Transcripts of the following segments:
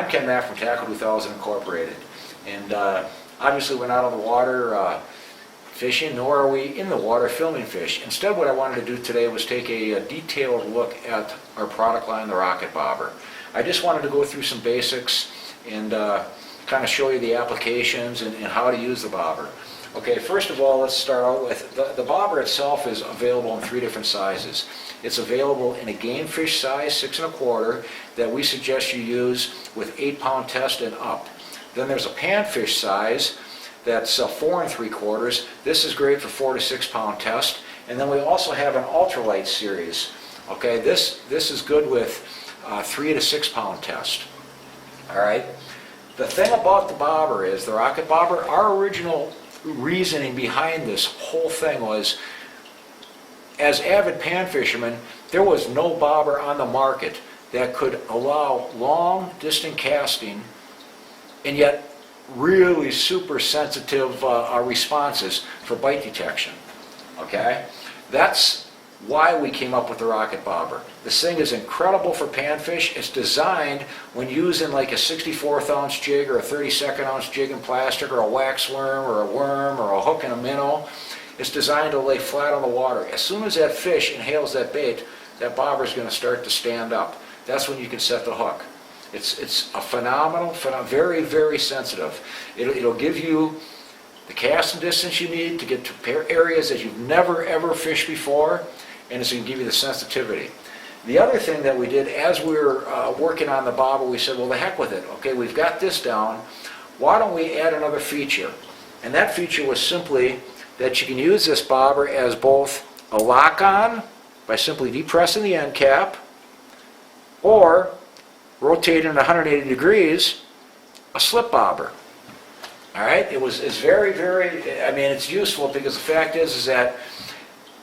Ken Mack from Tackle 2000 Incorporated, and obviously we're not on the water fishing, nor are we in the water filming fish. Instead, what I wanted to do today was take a detailed look at our product line, the Rocket Bobber. I just wanted to go through some basics and kind of show you the applications and how to use the bobber. Okay, first of all, let's start out with the bobber itself is available in 3 different sizes. It's available in a game fish size, 6 1/4, that we suggest you use with 8-pound test and up. Then there's a panfish size that's 4 3/4. This is great for 4 to 6 pound test. And then we also have an ultralight series. Okay, this is good with 3 to 6 pound test. All right. The thing about the bobber is, the Rocket Bobber, our original reasoning behind this whole thing was, as avid pan fishermen, there was no bobber on the market that could allow long distant casting and yet really super sensitive responses for bite detection. Okay? That's why we came up with the Rocket Bobber. This thing is incredible for panfish. It's designed when using like a 64th ounce jig or a 32nd ounce jig in plastic, or a wax worm or a worm or a hook and a minnow. It's designed to lay flat on the water. As soon as that fish inhales that bait, that bobber is going to start to stand up. That's when you can set the hook. It's a phenomenal, very, very sensitive. It'll give you the casting distance you need to get to areas that you've never ever fished before, and it's going to give you the sensitivity. The other thing that we did as we were working on the bobber, we said, well, the heck with it. Okay, we've got this down. Why don't we add another feature? And that feature was simply that you can use this bobber as both a lock-on by simply depressing the end cap, or rotating 180 degrees, a slip bobber. All right, it's very, very, I mean, it's useful because the fact is that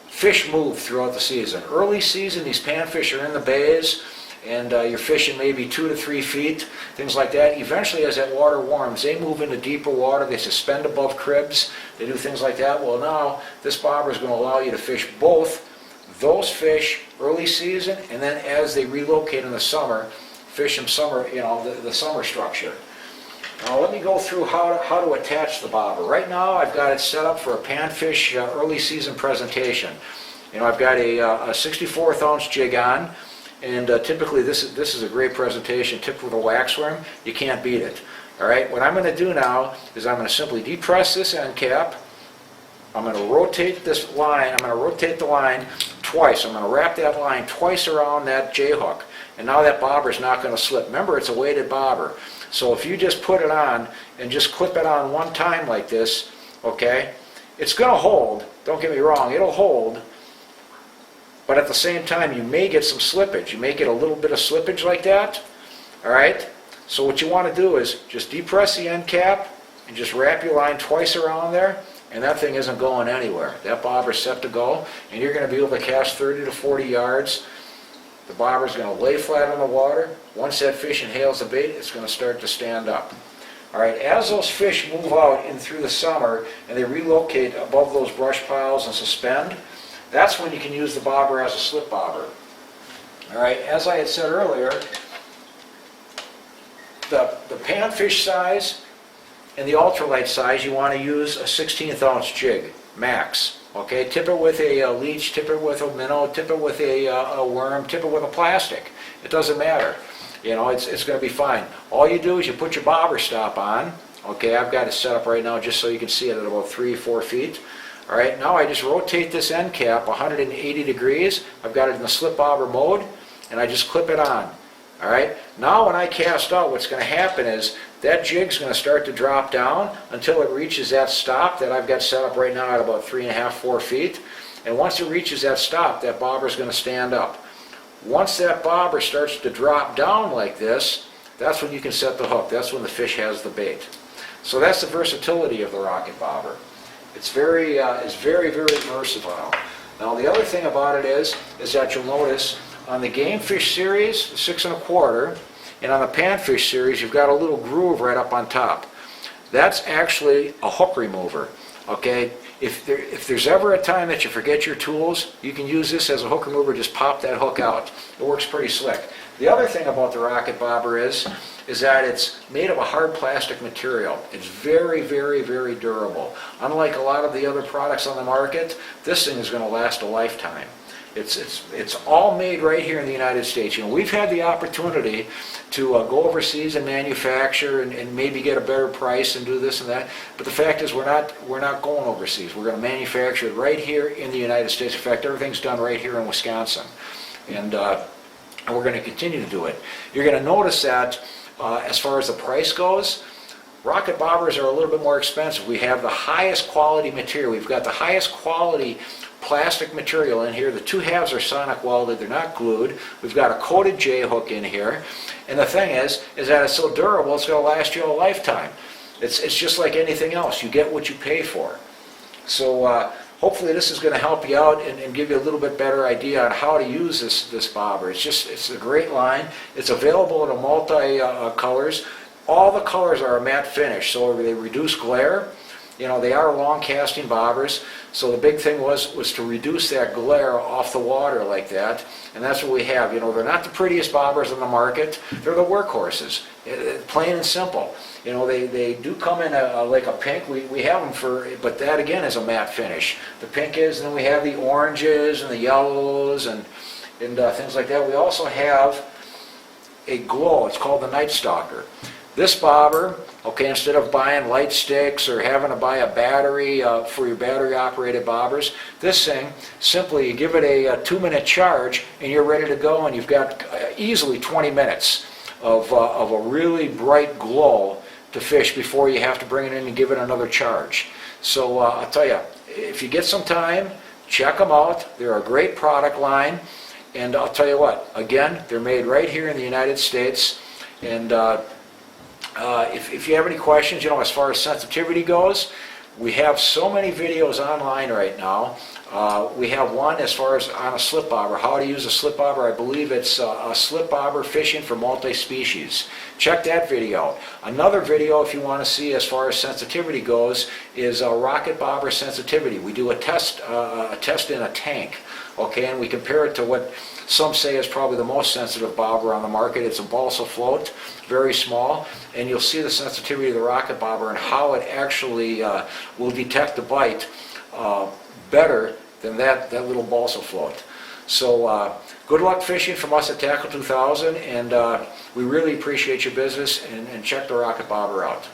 fish move throughout the season. Early season, these panfish are in the bays, and you're fishing maybe 2 to 3 feet, things like that. Eventually, as that water warms, they move into deeper water. They suspend above cribs. They do things like that. Well, now this bobber is going to allow you to fish both those fish early season, and then as they relocate in the summer, fish them summer, the summer structure. Now let me go through how to attach the bobber. Right now I've got it set up for a panfish early season presentation. I've got a 64th ounce jig on, and typically this is a great presentation. Tipped with a wax worm, you can't beat it. All right, what I'm going to do now is I'm going to simply depress this end cap. I'm going to rotate this line. I'm going to rotate the line twice. I'm going to wrap that line twice around that J-hook. And now that bobber is not going to slip. Remember, it's a weighted bobber. So if you just put it on and just clip it on one time like this, okay, it's going to hold. Don't get me wrong, it'll hold. But at the same time, you may get some slippage. You may get a little bit of slippage like that. All right? So what you want to do is just depress the end cap and just wrap your line twice around there, and that thing isn't going anywhere. That bobber's set to go, and you're going to be able to cast 30 to 40 yards. The bobber is going to lay flat on the water. Once that fish inhales the bait, it's going to start to stand up. All right, as those fish move out in through the summer and they relocate above those brush piles and suspend, that's when you can use the bobber as a slip bobber. All right, as I had said earlier, the panfish size and the ultralight size, you want to use a 16th ounce jig, max. Okay, tip it with a leech, tip it with a minnow, tip it with a worm, tip it with a plastic. It doesn't matter. It's going to be fine. All you do is you put your bobber stop on. Okay, I've got it set up right now just so you can see it at about 3 or 4 feet. All right, now I just rotate this end cap 180 degrees. I've got it in the slip bobber mode, and I just clip it on. All right, now when I cast out, what's going to happen is that jig's going to start to drop down until it reaches that stop that I've got set up right now at about 3.5, 4 feet. And once it reaches that stop, that bobber is going to stand up. Once that bobber starts to drop down like this, that's when you can set the hook. That's when the fish has the bait. So that's the versatility of the Rocket Bobber. It's very, very versatile. Now the other thing about it is that you'll notice on the game fish series, 6 1/4, and on the panfish series, you've got a little groove right up on top. That's actually a hook remover. Okay, if there's ever a time that you forget your tools, you can use this as a hook remover. Just pop that hook out. It works pretty slick. The other thing about the rocket bobber is that it's made of a hard plastic material. It's very, very, very durable. Unlike a lot of the other products on the market, this thing is going to last a lifetime. It's all made right here in the United States. You know, we've had the opportunity to go overseas and manufacture and maybe get a better price and do this and that. But the fact is, we're not going overseas. We're going to manufacture it right here in the United States. In fact, everything's done right here in Wisconsin, and we're going to continue to do it. You're going to notice that as far as the price goes, rocket bobbers are a little bit more expensive. We have the highest quality material. We've got the highest quality plastic material in here. The two halves are sonic welded. They're not glued. We've got a coated J-hook in here. And the thing is that it's so durable, it's going to last you a lifetime. It's just like anything else. You get what you pay for. So hopefully this is going to help you out and give you a little bit better idea on how to use this bobber. It's a great line. It's available in a multi colors. All the colors are a matte finish, so they reduce glare. You know, they are long casting bobbers, so the big thing was to reduce that glare off the water like that, and that's what we have. You know, they're not the prettiest bobbers on the market. They're the workhorses, plain and simple. You know, they do come in like a pink. We have them but that again is a matte finish. The pink is, and then we have the oranges and the yellows and things like that. We also have a glow. It's called the Night Stalker. This bobber, okay, instead of buying light sticks or having to buy a battery for your battery-operated bobbers, this thing, simply you give it a 2-minute charge and you're ready to go, and you've got easily 20 minutes of a really bright glow to fish before you have to bring it in and give it another charge. So I'll tell you, if you get some time, check them out. They're a great product line, and I'll tell you what, again, they're made right here in the United States, and if you have any questions, you know, as far as sensitivity goes, we have so many videos online right now. We have one as far as on a slip bobber, how to use a slip bobber. I believe it's a slip bobber fishing for multi-species. Check that video out. Another video, if you want to see as far as sensitivity goes, is a rocket bobber sensitivity. We do a test in a tank, okay, and we compare it to what some say is probably the most sensitive bobber on the market. It's a balsa float, very small, and you'll see the sensitivity of the rocket bobber and how it actually will detect the bite better than that little balsa float. So good luck fishing from us at Tackle 2000, and we really appreciate your business, and check the rocket bobber out.